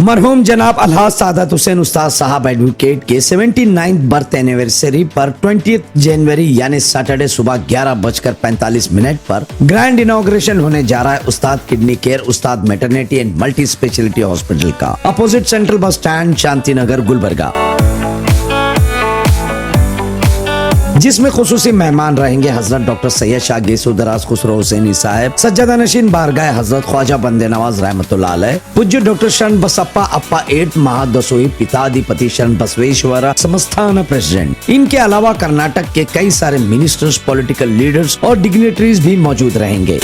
मरहूम जनाब अलहाज सादत हुसैन उस्ताद साहब एडवोकेट के 79th बर्थ एनिवर्सरी पर 20 जनवरी यानी सैटरडे सुबह 11:45 पर ग्रैंड इनॉग्रेशन होने जा रहा है उस्ताद kidney care Ustad maternity and multi speciality hospital का, opposite central bus stand, Shanti Nagar, Gulbarga, जिसमें खुसूसी मेहमान रहेंगे हजरत डॉक्टर सैयद शाह गेसो दराज खुसरो हुसैनी साहब, सज्जादा नशीन बारगाह हजरत ख्वाजा बंदे नवाज रहमतुल्लाह अलैह, पूज्य डॉक्टर शरण बसप्पा अप्पा 8 महादसोई पिताधिपति शरण बसवेश्वर संस्थान प्रेसिडेंट। इनके अलावा कर्नाटक के कई सारे मिनिस्टर्स, पॉलिटिकल लीडर्स और डिग्नेटरीज भी मौजूद रहेंगे।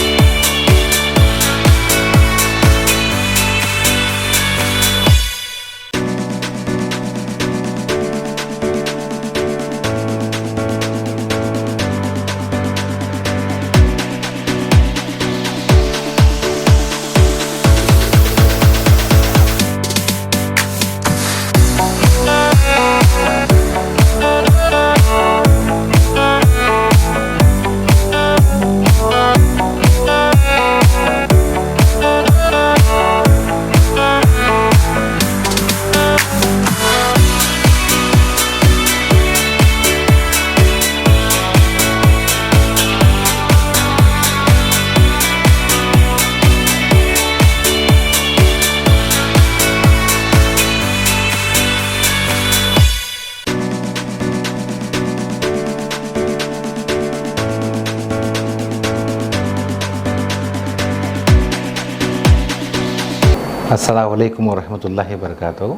अस्सलामु अलैकुम वरहमतुल्लाहि वबरकातुहू।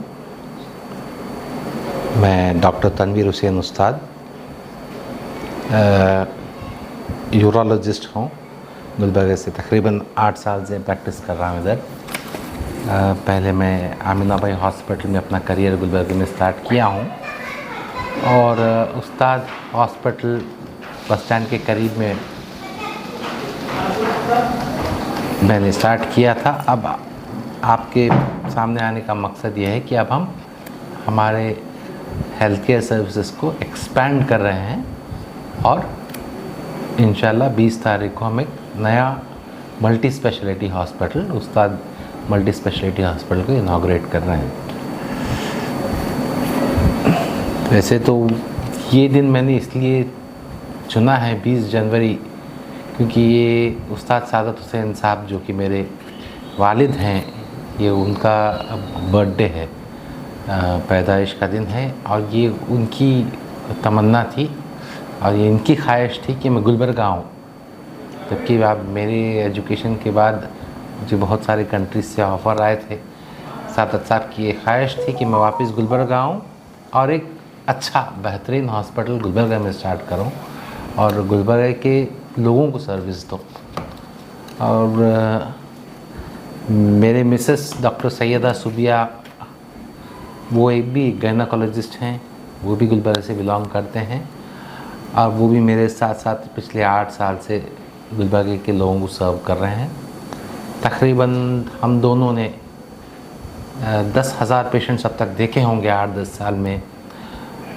मैं डॉक्टर तनवीर हुसैन उस्ताद यूरोलॉजिस्ट हूँ। गुलबर्गा से तकरीबन 8 साल से प्रैक्टिस कर रहा हूँ इधर। पहले मैं आमिना भाई हॉस्पिटल में अपना करियर गुलबर्गा में स्टार्ट किया हूँ और उस्ताद हॉस्पिटल बस स्टैंड के करीब में मैंने स्टार्ट किया था। अब आपके सामने आने का मकसद ये है कि अब हम हमारे हेल्थ केयर सर्विसेज को एक्सपैंड कर रहे हैं और इंशाल्लाह 20 तारीख को हम एक नया मल्टी स्पेशलिटी हॉस्पिटल उस्ताद मल्टी स्पेशलिटी हॉस्पिटल को इनॉग्रेट कर रहे हैं। वैसे तो ये दिन मैंने इसलिए चुना है 20 जनवरी क्योंकि ये उस्ताद सादत हुसैन साहब जो कि मेरे वालिद हैं, ये उनका बर्थडे है, पैदाइश का दिन है और ये उनकी तमन्ना थी और ये इनकी ख्वाहिश थी कि मैं गुलबर्गा आऊँ। जबकि आप मेरे एजुकेशन के बाद मुझे बहुत सारे कंट्रीज से ऑफ़र आए थे। सादत साहब की ये ख्वाहिश थी कि मैं वापस गुलबर्गा आऊँ और एक अच्छा बेहतरीन हॉस्पिटल गुलबर्गा में स्टार्ट करूँ और गुलबर्गा के लोगों को सर्विस दूँ। और मेरे मिसेस डॉक्टर सैयदा सुबिया वो एक भी गायनेकोलॉजिस्ट हैं, वो भी गुलबर्गा से बिलोंग करते हैं और वो भी मेरे साथ साथ पिछले 8 साल से गुलबर्गा के लोगों को सर्व कर रहे हैं। तकरीबन हम दोनों ने 10,000 पेशेंट्स अब तक देखे होंगे 8-10 साल में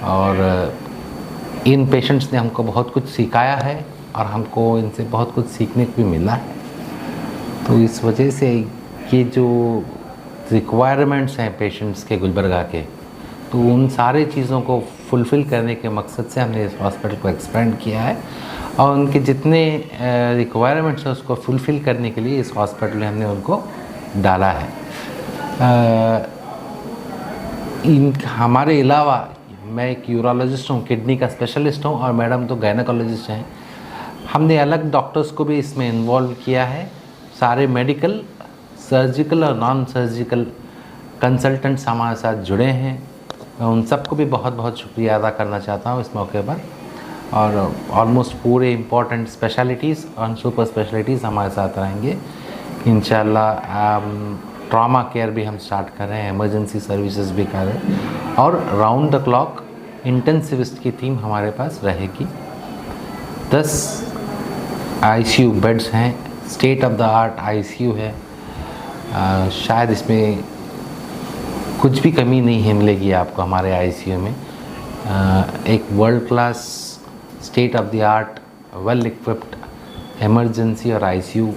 और इन पेशेंट्स ने हमको बहुत कुछ सिखाया है और हमको इनसे बहुत कुछ सीखने को भी मिला है। तो इस वजह से ये जो रिक्वायरमेंट्स हैं पेशेंट्स के गुलबर्गा के, तो उन सारे चीज़ों को फुलफ़िल करने के मकसद से हमने इस हॉस्पिटल को एक्सपेंड किया है और उनके जितने रिक्वायरमेंट्स हैं उसको फुलफ़िल करने के लिए इस हॉस्पिटल में हमने उनको डाला है। हमारे अलावा मैं एक यूरोलॉजिस्ट हूँ, किडनी का स्पेशलिस्ट हूँ और मैडम तो गायनेकोलॉजिस्ट हैं। हमने अलग डॉक्टर्स को भी इसमें इन्वॉल्व किया है। सारे मेडिकल, सर्जिकल और नॉन सर्जिकल कंसल्टेंट्स हमारे साथ जुड़े हैं। मैं उन सबको भी बहुत बहुत शुक्रिया अदा करना चाहता हूँ इस मौके पर। और ऑलमोस्ट पूरे इम्पॉर्टेंट स्पेशलिटीज़ और सुपर स्पेशलिटीज़ हमारे साथ रहेंगे इंशाल्लाह। ट्रॉमा केयर भी हम स्टार्ट कर रहे हैं, इमरजेंसी सर्विसेज भी कर रहे हैं और राउंड द क्लॉक इंटेंसिविस्ट की टीम हमारे पास रहेगी। 10 ICU बेड्स हैं, state of the art ICU है। शायद इसमें कुछ भी कमी नहीं है मिलेगी आपको हमारे ICU में। एक world class state of the art well equipped emergency और ICU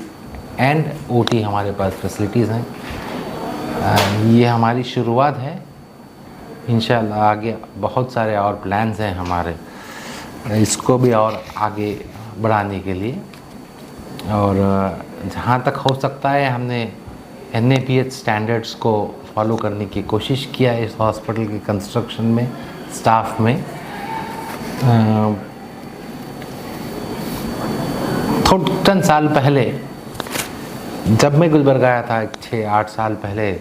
एंड OT हमारे पास फैसिलिटीज़ हैं। ये हमारी शुरुआत है। इंशाल्लाह आगे बहुत सारे और प्लान्स हैं हमारे, इसको भी और आगे बढ़ाने के लिए। और जहाँ तक हो सकता है हमने NABH स्टैंडर्ड्स को फॉलो करने की कोशिश किया है इस हॉस्पिटल के कंस्ट्रक्शन में, स्टाफ में। चंद साल पहले जब मैं गुलबर्गा आया था 6-8 साल पहले,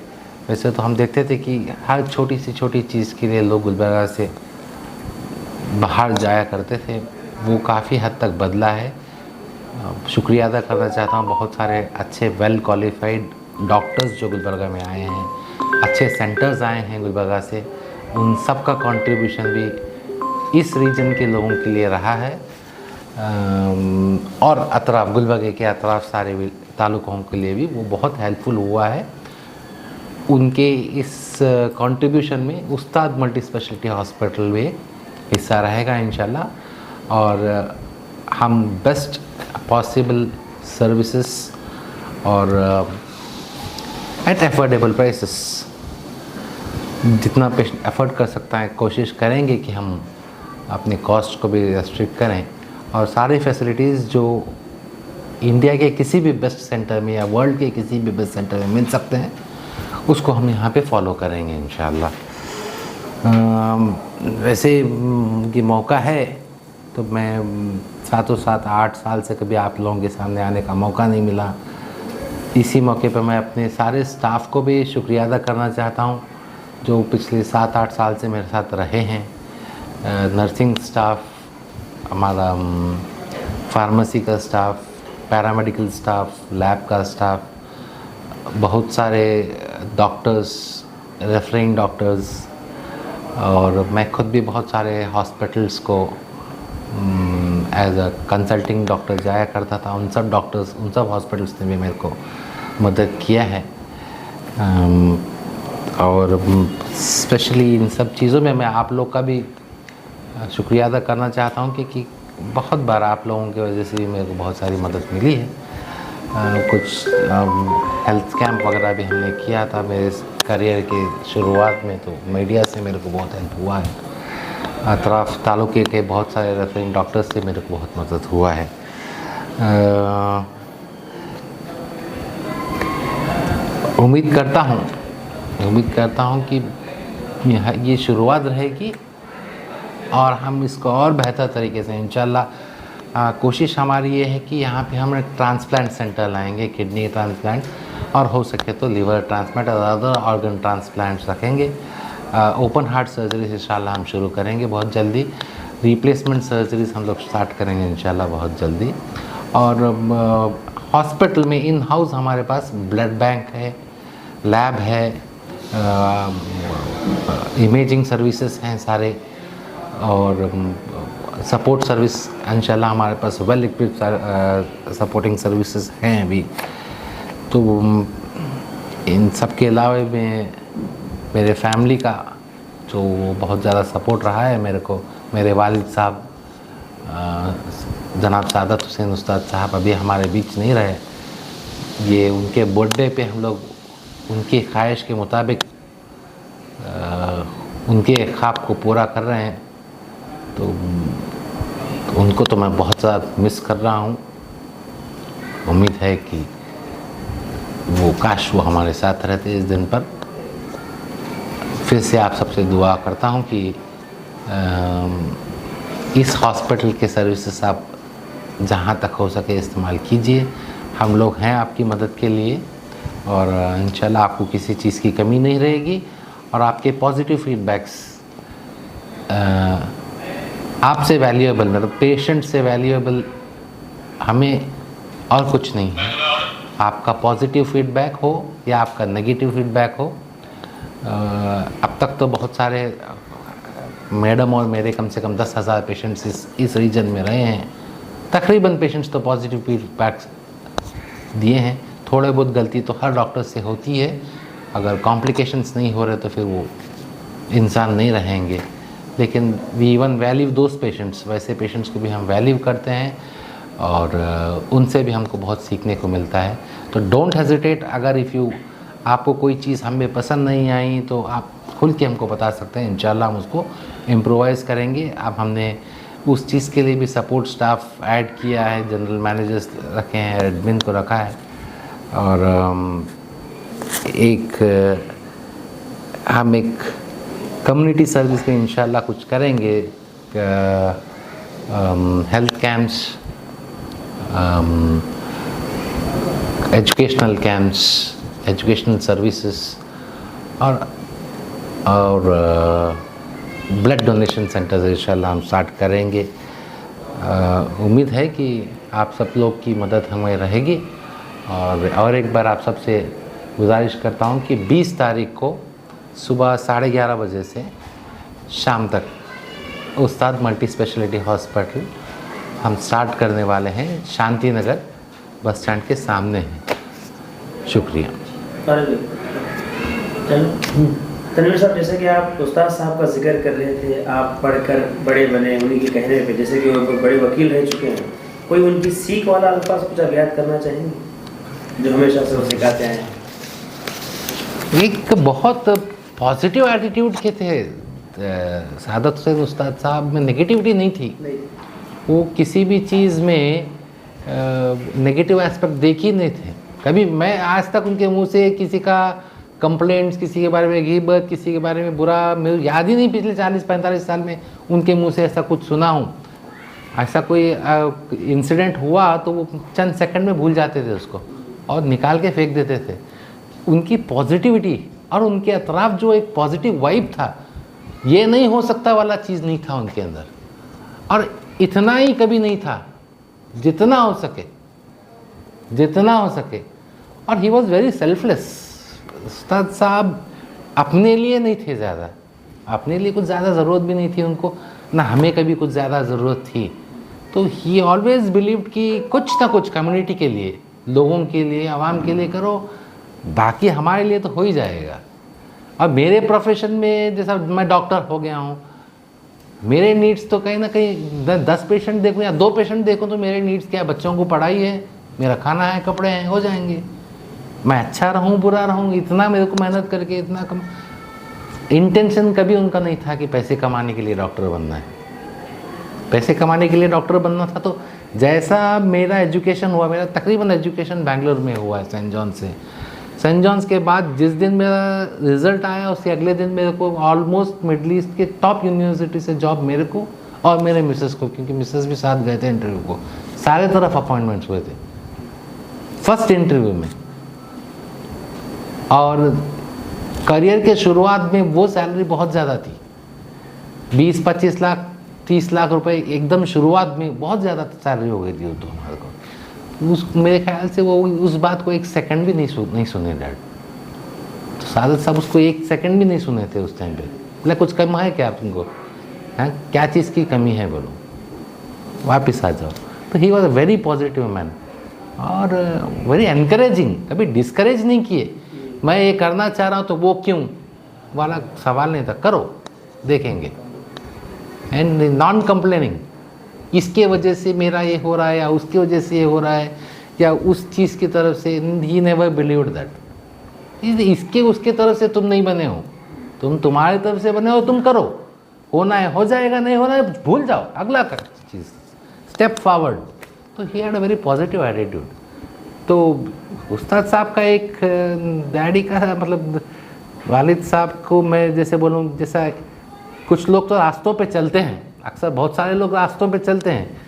वैसे तो हम देखते थे कि हर छोटी सी छोटी चीज़ के लिए लोग गुलबर्गा से बाहर जाया करते थे। वो काफ़ी हद तक बदला है। शुक्रिया अदा करना चाहता हूँ बहुत सारे अच्छे वेल क्वालिफाइड डॉक्टर्स जो गुलबर्गा में आए हैं, अच्छे सेंटर्स आए हैं गुलबर्गा से, उन सब का कंट्रीब्यूशन भी इस रीजन के लोगों के लिए रहा है। और अतराफ गुलबर्गा के अतराफ सारे तालुकों के लिए भी वो बहुत हेल्पफुल हुआ है। उनके इस कंट्रीब्यूशन में उस्ताद मल्टी स्पेशलिटी हॉस्पिटल भी हिस्सा रहेगा इंशाल्लाह। और हम बेस्ट पॉसिबल सर्विसेज और एट अफोर्डेबल प्राइसेस जितना पेशेंट अफोर्ड कर सकता है कोशिश करेंगे कि हम अपने कॉस्ट को भी रेस्ट्रिक्ट करें। और सारी फैसिलिटीज़ जो इंडिया के किसी भी बेस्ट सेंटर में या वर्ल्ड के किसी भी बेस्ट सेंटर में मिल सकते हैं उसको हम यहाँ पे फॉलो करेंगे इंशाल्लाह। वैसे ये मौका है तो मैं सातों साथ 8 साल से कभी आप लोगों के सामने आने का मौका नहीं मिला। इसी मौके पर मैं अपने सारे स्टाफ को भी शुक्रिया अदा करना चाहता हूँ जो पिछले 7-8 साल से मेरे साथ रहे हैं। नर्सिंग स्टाफ, हमारा फार्मेसी का स्टाफ, पैरामेडिकल स्टाफ, लैब का स्टाफ, बहुत सारे डॉक्टर्स, रेफरिंग डॉक्टर्स, और मैं खुद भी बहुत सारे हॉस्पिटल्स को एज अ कंसल्टिंग डॉक्टर जाया करता था। उन सब डॉक्टर्स, उन सब हॉस्पिटल्स ने भी मेरे को मदद किया है। और स्पेशली इन सब चीज़ों में मैं आप लोग का भी शुक्रिया अदा करना चाहता हूँ कि बहुत बार आप लोगों की वजह से भी मेरे को बहुत सारी मदद मिली है। कुछ हेल्थ कैंप वगैरह भी हमने किया था मेरे करियर के शुरुआत में, तो मीडिया से मेरे को बहुत हेल्प हुआ है। अतराफ तालुके के बहुत सारे रेफरिंग डॉक्टर्स से मेरे को बहुत मदद हुआ है। उम्मीद करता हूँ कि ये शुरुआत रहेगी और हम इसको और बेहतर तरीके से इंशाल्लाह कोशिश हमारी ये है कि यहाँ पे हम एक ट्रांसप्लांट सेंटर लाएंगे, किडनी ट्रांसप्लांट, और हो सके तो लिवर ट्रांसप्लांट और अदर ऑर्गन ट्रांसप्लांट्स रखेंगे। ओपन हार्ट सर्जरीज इंशाल्लाह हम शुरू करेंगे बहुत जल्दी। रिप्लेसमेंट सर्जरीज हम लोग स्टार्ट करेंगे इंशाल्लाह बहुत जल्दी। और हॉस्पिटल में इन हाउस हमारे पास ब्लड बैंक है, लैब है, इमेजिंग सर्विसेज हैं सारे, और सपोर्ट सर्विस इंशाल्लाह हमारे पास वेल इक्विप्ड सपोर्टिंग सर्विसेज हैं अभी। तो इन सब के अलावा में मेरे फैमिली का जो बहुत ज़्यादा सपोर्ट रहा है मेरे को, मेरे वालिद साहब जनाब सादत हुसैन उस्ताद साहब अभी हमारे बीच नहीं रहे। ये उनके बर्थडे पे हम लोग उनकी ख्वाहिश के मुताबिक उनके ख्वाब को पूरा कर रहे हैं। तो उनको तो मैं बहुत ज़्यादा मिस कर रहा हूँ। उम्मीद है कि वो काश वो हमारे साथ रहते इस दिन पर। फिर से आप सबसे दुआ करता हूँ कि इस हॉस्पिटल के सर्विसेज आप जहाँ तक हो सके इस्तेमाल कीजिए। हम लोग हैं आपकी मदद के लिए, और इंशाल्लाह आपको किसी चीज़ की कमी नहीं रहेगी। और आपके पॉजिटिव फीडबैक्स आपसे वैल्यूएबल, मतलब पेशेंट से वैल्यूएबल हमें और कुछ नहीं है। आपका पॉजिटिव फीडबैक हो या आपका नेगेटिव फीडबैक हो। अब तक तो बहुत सारे मैडम और मेरे कम से कम 10,000 पेशेंट्स इस रीजन में रहे हैं। तकरीबन पेशेंट्स तो पॉजिटिव फीडबैक दिए हैं। थोड़े बहुत गलती तो हर डॉक्टर से होती है। अगर कॉम्प्लिकेशंस नहीं हो रहे तो फिर वो इंसान नहीं रहेंगे। लेकिन we even value those patients, वैसे पेशेंट्स को भी हम वैल्यू करते हैं और उनसे भी हमको बहुत सीखने को मिलता है। तो डोंट हेजिटेट, अगर इफ़ यू आपको कोई चीज़ हमें पसंद नहीं आई तो आप खुल के हमको बता सकते हैं, इंशाल्लाह हम उसको इम्प्रोवाइज़ करेंगे। अब हमने उस चीज़ के लिए भी सपोर्ट स्टाफ ऐड किया है, जनरल मैनेजर्स रखे हैं, एडमिन को रखा है, और हम एक कम्युनिटी सर्विस में इंशाल्लाह कुछ करेंगे, health camps, educational camps, educational services और ब्लड डोनेशन सेंटर्स इंशाल्लाह हम स्टार्ट करेंगे। उम्मीद है कि आप सब लोग की मदद हमें रहेगी। और एक बार आप सबसे गुजारिश करता हूँ कि 20 तारीख को सुबह 11:30 बजे से शाम तक उस्ताद मल्टी स्पेशलिटी हॉस्पिटल हम स्टार्ट करने वाले हैं, शांति नगर बस स्टैंड के सामने है। शुक्रिया। तनवीर साहब, जैसे कि आप उस्ताद साहब का जिक्र कर रहे थे, आप पढ़कर बड़े बने, उन्हीं के कहने पे, जैसे कि वो बड़े वकील रह चुके हैं, कोई उनकी सीख वाला अल्फाज कुछ अभियान करना चाहेंगे जो हमेशा से वो सिखाते हैं? एक बहुत पॉजिटिव एटीट्यूड के थे सादत हुसैन उस्ताद साहब में, नेगेटिविटी नहीं थी। वो किसी भी चीज़ में नेगेटिव एस्पेक्ट देख ही नहीं थे कभी। मैं आज तक उनके मुंह से किसी का कंप्लेंट्स, किसी के बारे में गीबत, किसी के बारे में बुरा, मुझे याद ही नहीं पिछले 40-45 साल में उनके मुंह से ऐसा कुछ सुना हूँ। ऐसा कोई इंसिडेंट हुआ तो वो चंद सेकंड में भूल जाते थे उसको और निकाल के फेंक देते थे। उनकी पॉजिटिविटी और उनके अतराफ जो एक पॉजिटिव वाइब था, ये नहीं हो सकता वाला चीज़ नहीं था उनके अंदर, और इतना ही कभी नहीं था, जितना हो सके, जितना हो सके। और ही वॉज वेरी सेल्फलेस। उस्ताद साहब अपने लिए नहीं थे ज़्यादा, अपने लिए कुछ ज़्यादा ज़रूरत भी नहीं थी उनको, ना हमें कभी कुछ ज़्यादा ज़रूरत थी। तो ही ऑलवेज बिलीव्ड कि कुछ ना कुछ कम्युनिटी के लिए, लोगों के लिए, आवाम के लिए करो, बाकी हमारे लिए तो हो ही जाएगा। अब मेरे प्रोफेशन में जैसा मैं डॉक्टर हो गया हूँ, मेरे नीड्स तो कहीं ना कहीं 10 पेशेंट देखूँ या 2 पेशेंट देखूँ तो मेरे नीड्स क्या है? बच्चों को पढ़ाई है, मेरा खाना है, कपड़े हैं, हो जाएंगे। मैं अच्छा रहूँ बुरा रहूँ, इतना मेरे को मेहनत करके इतना कम, इंटेंशन कभी उनका नहीं था कि पैसे कमाने के लिए डॉक्टर बनना है। पैसे कमाने के लिए डॉक्टर बनना था तो जैसा मेरा एजुकेशन हुआ, मेरा तकरीबन एजुकेशन बेंगलोर में हुआ है सेंट जॉन से। सेंट जॉन्स के बाद जिस दिन मेरा रिज़ल्ट आया उसके अगले दिन मेरे को ऑलमोस्ट मिडल ईस्ट के टॉप यूनिवर्सिटी से जॉब मेरे को और मेरे मिसेस को, क्योंकि मिसेस भी साथ गए थे इंटरव्यू को, सारे तरफ अपॉइंटमेंट्स हुए थे फर्स्ट इंटरव्यू में। और करियर के शुरुआत में वो सैलरी बहुत ज़्यादा थी, 20-25 लाख 30 लाख रुपए एकदम शुरुआत में बहुत ज़्यादा सैलरी हो गई थी वो तो हमारे को। उस मेरे ख्याल से वो उस बात को 1 सेकंड भी नहीं सुने डैड। तो सादत साहब उसको 1 सेकंड भी नहीं सुने थे उस टाइम पे। बोला कुछ कम है क्या तुमको, हाँ क्या चीज़ की कमी है, बोलो वापस आ जाओ। तो he was a very positive man और वेरी एनकरेजिंग, कभी डिस्करेज नहीं किए। मैं ये करना चाह रहा हूँ तो वो क्यों वाला सवाल नहीं था, करो देखेंगे। एंड नॉन कंप्लेनिंग, इसके वजह से मेरा ये हो रहा है या उसकी वजह से ये हो रहा है या उस चीज़ की तरफ से, ही नेवर बिलीव्ड दैट। इसके उसके तरफ से तुम नहीं बने हो, तुम तुम्हारी तरफ से बने हो, तुम करो, होना है हो जाएगा, नहीं होना है भूल जाओ, अगला कर चीज़, स्टेप फॉरवर्ड। तो he had a very positive attitude. तो उस्ताद साहब का एक डैडी का मतलब वालिद साहब को मैं जैसे बोलूँ, जैसा कुछ लोग तो रास्तों पे चलते हैं, अक्सर बहुत सारे लोग रास्तों पे चलते हैं,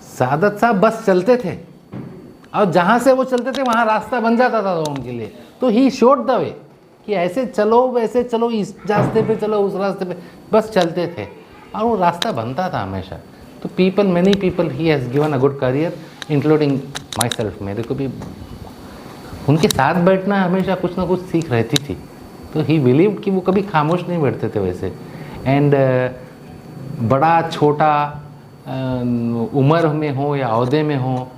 सादत साहब बस चलते थे और जहाँ से वो चलते थे वहाँ रास्ता बन जाता था लोगों के लिए। तो ही शोड द वे कि ऐसे चलो वैसे चलो, इस रास्ते पे चलो उस रास्ते पे, बस चलते थे और वो रास्ता बनता था हमेशा। तो people, many people he has given a good career including my self. मेरे को भी उनके साथ बैठना हमेशा कुछ ना कुछ सीख रहती थी। तो ही बिलीव्ड कि वो कभी खामोश नहीं बैठते थे वैसे। एंड बड़ा छोटा उम्र में हो या ओहदे में हो,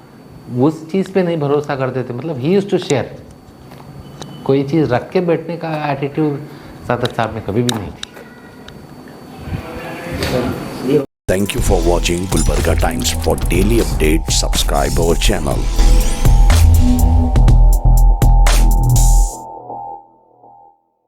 उस चीज़ पे नहीं भरोसा करते थे। मतलब ही यूज्ड टू शेयर, कोई चीज़ रख के बैठने का एटीट्यूड सादत साहब में कभी भी नहीं थी। Thank you for watching Gulbarga Times. For daily updates, subscribe our channel.